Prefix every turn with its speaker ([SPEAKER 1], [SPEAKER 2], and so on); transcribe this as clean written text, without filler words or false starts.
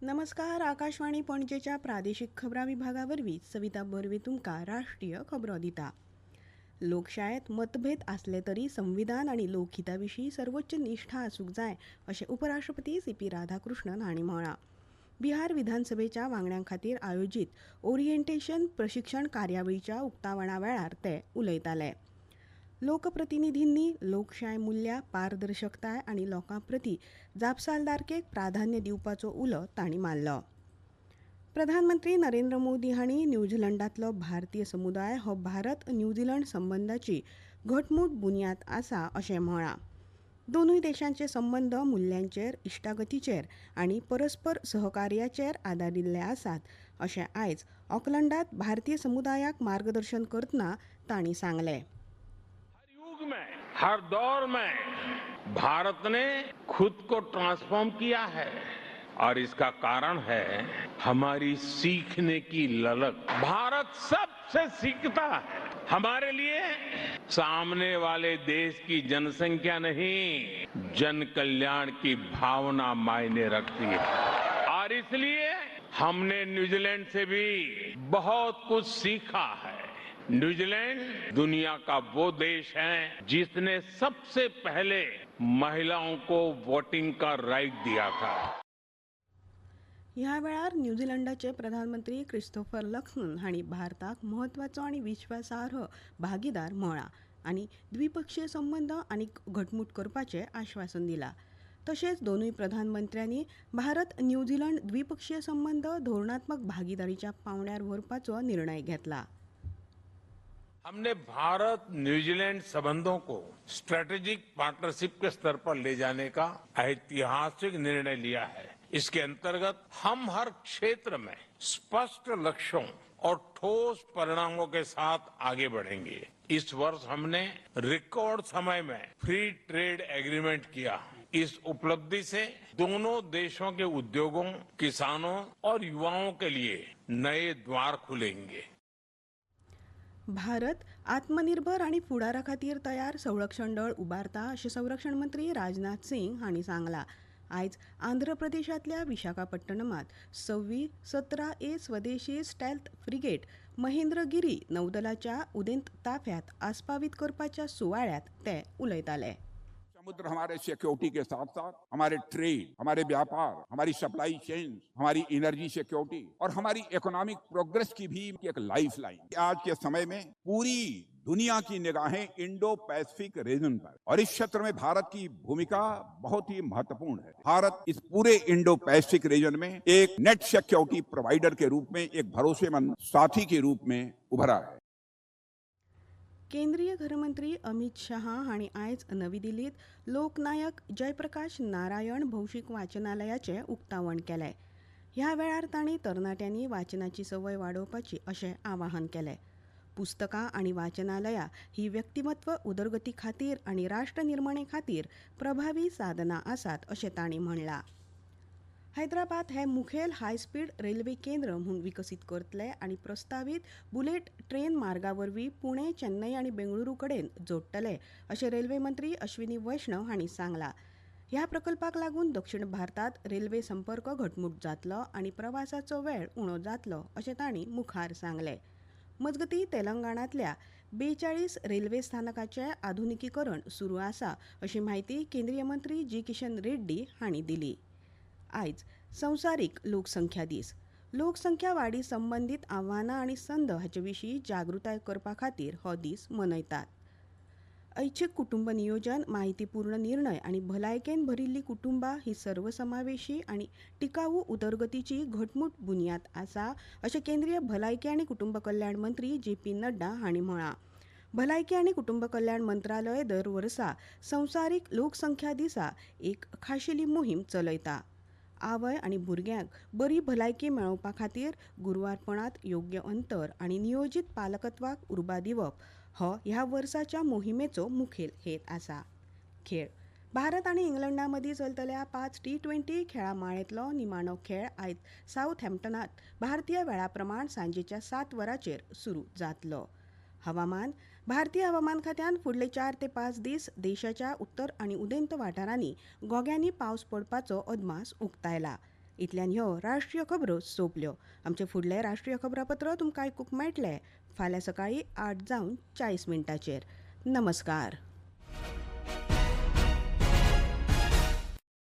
[SPEAKER 1] नमस्कार. आकाशवाणी पणजेच्या प्रादेशीक खबरां विभागावरवीं सविता बर्वे तुमकां राष्ट्रीय खबरो दिता. लोकशायेत मतभेद आसले तरी संविधान आनी लोकहिता विशीं सर्वोच्च निश्ठा आसूंक जाय अशें उपराष्ट्रपती सी.पी. राधाकृष्णन हांणी म्हळां. बिहार विधानसभेच्या वांगड्यां खातीर आयोजीत ओरिएंटेशन प्रशिक्षण कार्यावळीच्या उक्तावणा वेळार ते उलयताले. लोकप्रतिनिधींनी लोकशाय मुल्यां, पारदर्शकताय आनी लोकां प्रती जापसालदारकेक प्राधान्य दिवपाचो उलो तांणी मारलो. प्रधानमंत्री नरेंद्र मोदी हांणी न्यूझीलंडांतलो भारतीय समुदाय हो भारत न्यूझीलंड संबंदांची घटमूट बुन्याद आसा अशें म्हळां. दोनूय देशांचे संबंद मुल्यांचेर, इश्टागतीचेर आनी परस्पर सहकार्याचेर आदारिल्ले आसात अशें आयज ऑकलंडांत भारतीय समुदायाक मार्गदर्शन करतना तांणी सांगलें.
[SPEAKER 2] हर दौर में भारत ने खुद को ट्रांसफॉर्म किया है और इसका कारण है हमारी सीखने की ललक। भारत सबसे सीखता है। हमारे लिए सामने वाले देश की जनसंख्या नहीं, जन कल्याण की भावना मायने रखती है और इसलिए हमने न्यूजीलैंड से भी बहुत कुछ सीखा है। न्यूजीलैंड दुनिया का वो देश है जिसने सबसे पहले महिलाओं को वोटिंग का राइट दिया था.
[SPEAKER 1] ह्या वेळार न्यूझीलंडाचे प्रधानमंत्री क्रिस्टोफर लक्सन हांणी भारताक म्हत्वाचो आनी विश्वासार्ह भागीदार म्हळां आनी द्विपक्षीय संबंद आनीक घटमूट करपाचें आश्वासन दिलां. तशेंच दोनूय प्रधानमंत्र्यांनी भारत न्यूझीलंड द्विपक्षीय संबंद धोरणात्मक भागीदारीच्या पांवड्यार व्हरपाचो निर्णय घेतला.
[SPEAKER 2] हमने भारत न्यूजीलैंड संबंधों को स्ट्रेटेजिक पार्टनरशिप के स्तर पर ले जाने का ऐतिहासिक निर्णय लिया है. इसके अंतर्गत हम हर क्षेत्र में स्पष्ट लक्ष्यों और ठोस परिणामों के साथ आगे बढ़ेंगे. इस वर्ष हमने रिकॉर्ड समय में फ्री ट्रेड एग्रीमेंट किया. इस उपलब्धि से दोनों देशों के उद्योगों, किसानों और युवाओं के लिए नए द्वार खुलेंगे.
[SPEAKER 1] भारत आत्मनिर्भर आनी फुडारा खातीर तयार संरक्षण दळ उबारता अशें संरक्षण मंत्री राजनाथ सिंग हांणी सांगलां. आयज आंध्र प्रदेशांतल्या विशाखापट्टणमांत 17A स्वदेशी स्टेल्थ फ्रिगेट महेंद्रगिरी नौदलाच्या उदेंत ताफ्यात आस्पावीत करपाच्या सुवाळ्यात ते उलयताले.
[SPEAKER 3] समुद्र हमारे सिक्योरिटी के साथ साथ हमारे ट्रेड, हमारे व्यापार, हमारी सप्लाई चेन, हमारी एनर्जी सिक्योरिटी और हमारी इकोनॉमिक प्रोग्रेस की भी एक लाइफलाइन. आज के समय में पूरी दुनिया की निगाहें इंडो पैसिफिक रीजन पर और इस क्षेत्र में भारत की भूमिका बहुत ही महत्वपूर्ण है. भारत इस पूरे इंडो पैसिफिक रीजन में एक नेट सिक्योरिटी प्रोवाइडर के रूप में, एक भरोसेमंद साथी के रूप में उभरा है.
[SPEAKER 1] केंद्रीय गृहमंत्री अमित शहा हांणी आयज नवी दिल्लीत लोकनायक जयप्रकाश नारायण भौशीक वाचनालयाचें उक्तावण केलें. ह्या वेळार तांणी तरणाट्यांनी वाचनाची संवय वाडोवपाची अशें आवाहन केलें. पुस्तकां आनी वाचनालयां ही व्यक्तिमत्व उदरगती खातीर आनी राष्ट्र निर्माणे खातीर प्रभावी साधनां आसात अशें तांणी म्हणलां. हैदराबाद हे मुखेल हाय स्पीड रेल्वे केंद्र म्हूण विकसीत करतले आनी प्रस्तावीत बुलेट ट्रेन मार्गा वरवीं पुणे, चेन्नई आनी बेंगळुरू कडेन जोडटले अशें रेल्वे मंत्री अश्विनी वैष्णव हांणी सांगलां. ह्या प्रकल्पाक लागून दक्षिण भारतांत रेल्वे संपर्क घटमूट जातलो आनी प्रवासाचो वेळ उणो जातलो अशें तांणी मुखार सांगलें. मजगतीं तेलंगणांतल्या 42 रेल्वे स्थानकांचें आधुनिकीकरण सुरू आसा अशी माहिती केंद्रीय मंत्री जी. किशन रेड्डी हांणी दिली. आयज संवसारीक लोकसंख्या दीस. लोकसंख्या वाडी संबंदीत आव्हानां आनी संद हाचे विशीं जागृताय करपा खातीर हो दीस मनयतात. ऐच्छिक कुटुंब नियोजन, माहितीपूर्ण निर्णय आनी भलायकेन भरिल्लीं कुटुंबां ही सर्वसमावेशी आनी टिकाऊ उदरगतीची घटमूट बुन्याद आसा अशें केंद्रीय भलायकी आनी कुटुंब कल्याण मंत्री जे.पी. नड्डा हांणी म्हळां. भलायकी आनी कुटुंब कल्याण मंत्रालय दर वर्सा संवसारीक लोकसंख्या दिसा एक खाशेली मोहीम चलयता. आवय आनी भुरग्यांक बरी भलायकी मेळोवपा खातीर गुरवारपणांत योग्य अंतर आनी नियोजीत पालकत्वाक उर्बा दिवप हो ह्या वर्साच्या मोहिमेचो मुखेल हेत आसा. खेळ. भारत आनी इंग्लंडा मदीं चलतल्या 5 T20 खेळा माळेंतलो निमाणो खेळ आयज साउथहॅम्प्टनांत भारतीय वेळा प्रमाण सांजेच्या 7 वरांचेर सुरू जातलो. हवामान. भारतीय हवामान खात्यान फुडले 4 ते 5 दीस देशाच्या उत्तर आनी उदेंत वाठारांनी गोग्यांनी पावस पडपाचो अदमास उक्तायला. इतल्यान ह्यो राष्ट्रीय खबरो सोंपल्यो. आमचे फुडले राष्ट्रीय खबरापत्र तुमकां आयकूंक मेळटलें फाल्यां सकाळीं 8:40 नमस्कार.